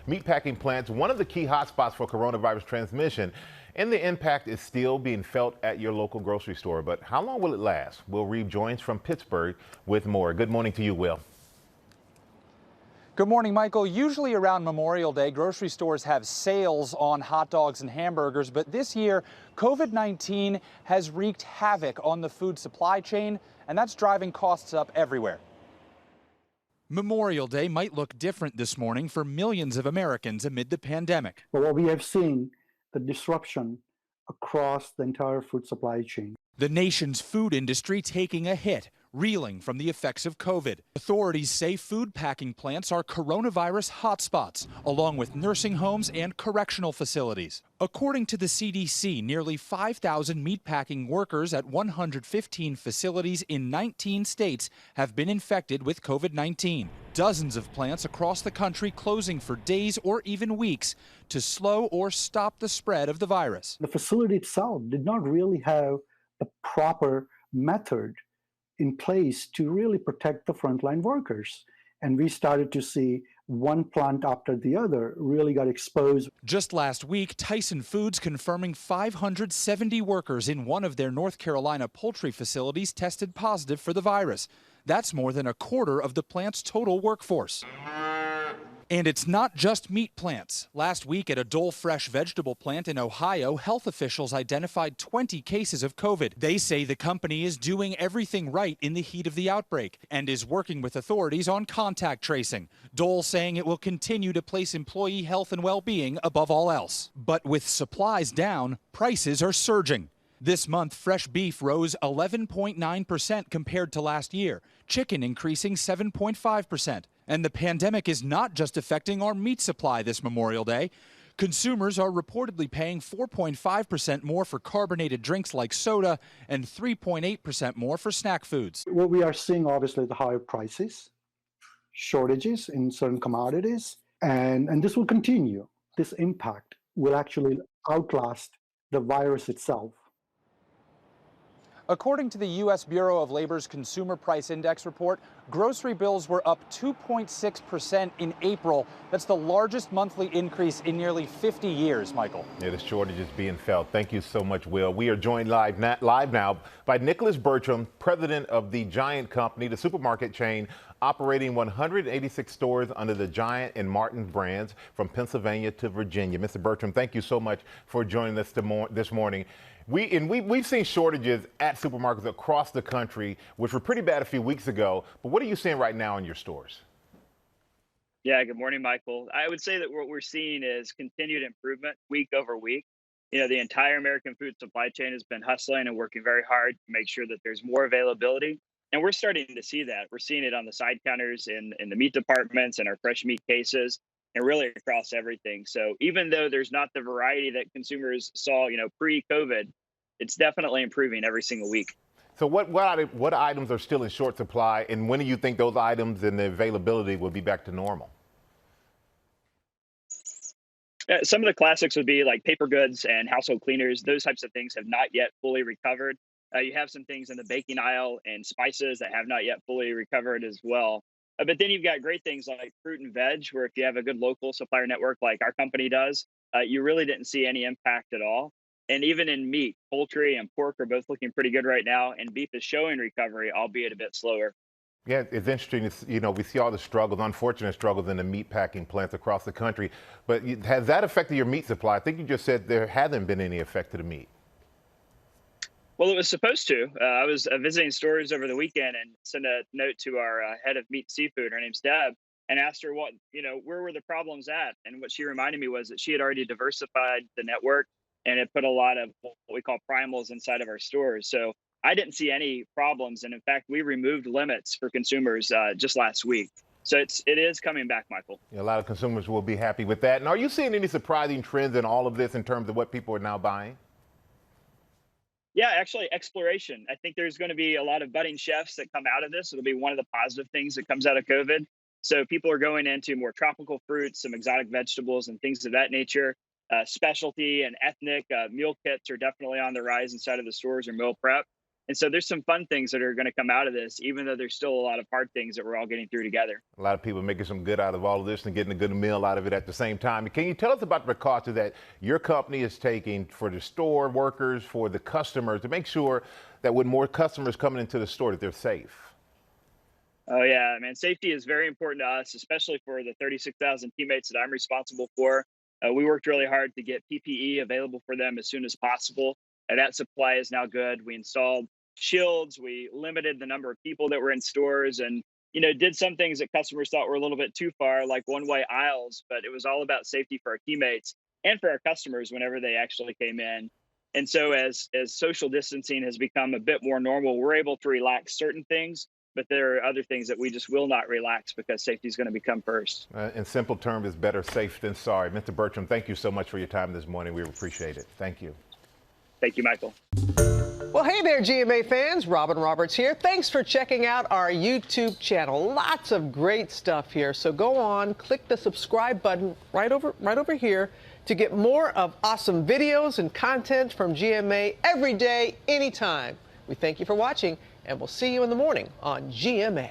Meatpacking plants, one of the key hotspots for coronavirus transmission, and the impact is still being felt at your local grocery store. But how long will it last? Will Reeve joins from Pittsburgh with more. Good morning to you, Will. Good morning, Michael. Usually around Memorial Day, grocery stores have sales on hot dogs and hamburgers, but this year, COVID-19 has wreaked havoc on the food supply chain, and that's driving costs up everywhere. Memorial Day might look different this morning for millions of Americans amid the pandemic. But what we have seen, the disruption across the entire food supply chain. The nation's food industry taking a hit, reeling from the effects of COVID. Authorities say food packing plants are coronavirus hotspots, along with nursing homes and correctional facilities. According to the CDC, nearly 5,000 meatpacking workers at 115 facilities in 19 states have been infected with COVID-19. Dozens of plants across the country closing for days or even weeks to slow or stop the spread of the virus. The facility itself did not really have a proper method in place to really protect the frontline workers. And we started to see one plant after the other really got exposed. Just last week, Tyson Foods confirming 570 workers in one of their North Carolina poultry facilities tested positive for the virus. That's more than a quarter of the plant's total workforce. And it's not just meat plants. Last week at a Dole Fresh vegetable plant in Ohio, health officials identified 20 cases of COVID. They say the company is doing everything right in the heat of the outbreak and is working with authorities on contact tracing. Dole saying it will continue to place employee health and well-being above all else. But with supplies down, prices are surging. This month, fresh beef rose 11.9% compared to last year, chicken increasing 7.5%. And the pandemic is not just affecting our meat supply this Memorial Day. Consumers are reportedly paying 4.5% more for carbonated drinks like soda and 3.8% more for snack foods. What we are seeing, obviously, the higher prices, shortages in certain commodities, and this will continue. This impact will actually outlast the virus itself. According to the U.S. Bureau of Labor's Consumer Price Index report, grocery bills were up 2.6% in April. That's the largest monthly increase in nearly 50 years, Michael. Yeah, the shortage is being felt. Thank you so much, Will. We are joined live now by Nicholas Bertram, president of the Giant Company, the supermarket chain operating 186 stores under the Giant and Martin brands from Pennsylvania to Virginia. Mr. Bertram, thank you so much for joining us this morning. We've seen shortages at supermarkets across the country, which were pretty bad a few weeks ago. But what are you seeing right now in your stores? Yeah, good morning, Michael. I would say that what we're seeing is continued improvement week over week. You know, the entire American food supply chain has been hustling and working very hard to make sure that there's more availability. And we're starting to see that. We're seeing it on the side counters in the meat departments and our fresh meat cases, and really across everything. So even though there's not the variety that consumers saw, pre-COVID, it's definitely improving every single week. So what items are still in short supply, and when do you think those items and the availability will be back to normal? Some of the classics would be like paper goods and household cleaners. Those types of things have not yet fully recovered. You have some things in the baking aisle and spices that have not yet fully recovered as well. But then you've got great things like fruit and veg, where if you have a good local supplier network like our company does, you really didn't see any impact at all. And even in meat, poultry and pork are both looking pretty good right now, and beef is showing recovery, albeit a bit slower. Yeah, it's interesting. We see all the struggles, unfortunate struggles in the meat packing plants across the country. But has that affected your meat supply? I think you just said there hasn't been any effect to the meat. Well, it was supposed to. I was visiting stores over the weekend and sent a note to our head of meat seafood. Her name's Deb, and asked her where were the problems at? And what she reminded me was that she had already diversified the network and it put a lot of what we call primals inside of our stores. So I didn't see any problems. And in fact, we removed limits for consumers just last week. So it is coming back, Michael. Yeah, a lot of consumers will be happy with that. And are you seeing any surprising trends in all of this in terms of what people are now buying? Yeah, actually, exploration. I think there's going to be a lot of budding chefs that come out of this. It'll be one of the positive things that comes out of COVID. So people are going into more tropical fruits, some exotic vegetables and things of that nature. Specialty and ethnic meal kits are definitely on the rise inside of the stores, or meal prep. And so there's some fun things that are going to come out of this, even though there's still a lot of hard things that we're all getting through together. A lot of people making some good out of all of this and getting a good meal out of it at the same time. Can you tell us about the precautions that your company is taking for the store workers, for the customers, to make sure that when more customers coming into the store that they're safe? Oh yeah, man, safety is very important to us, especially for the 36,000 teammates that I'm responsible for. We worked really hard to get PPE available for them as soon as possible. And that supply is now good. We installed shields. We limited the number of people that were in stores, and did some things that customers thought were a little bit too far, like one-way aisles. But it was all about safety for our teammates and for our customers whenever they actually came in. And so as social distancing has become a bit more normal, we're able to relax certain things. But there are other things that we just will not relax because safety is going to become first. In simple terms, it's better safe than sorry. Mr. Bertram, thank you so much for your time this morning. We appreciate it. Thank you. Thank you, Michael. Well, hey there, GMA fans. Robin Roberts here. Thanks for checking out our YouTube channel. Lots of great stuff here. So go on, click the subscribe button right over here to get more of awesome videos and content from GMA every day, anytime. We thank you for watching, and we'll see you in the morning on GMA.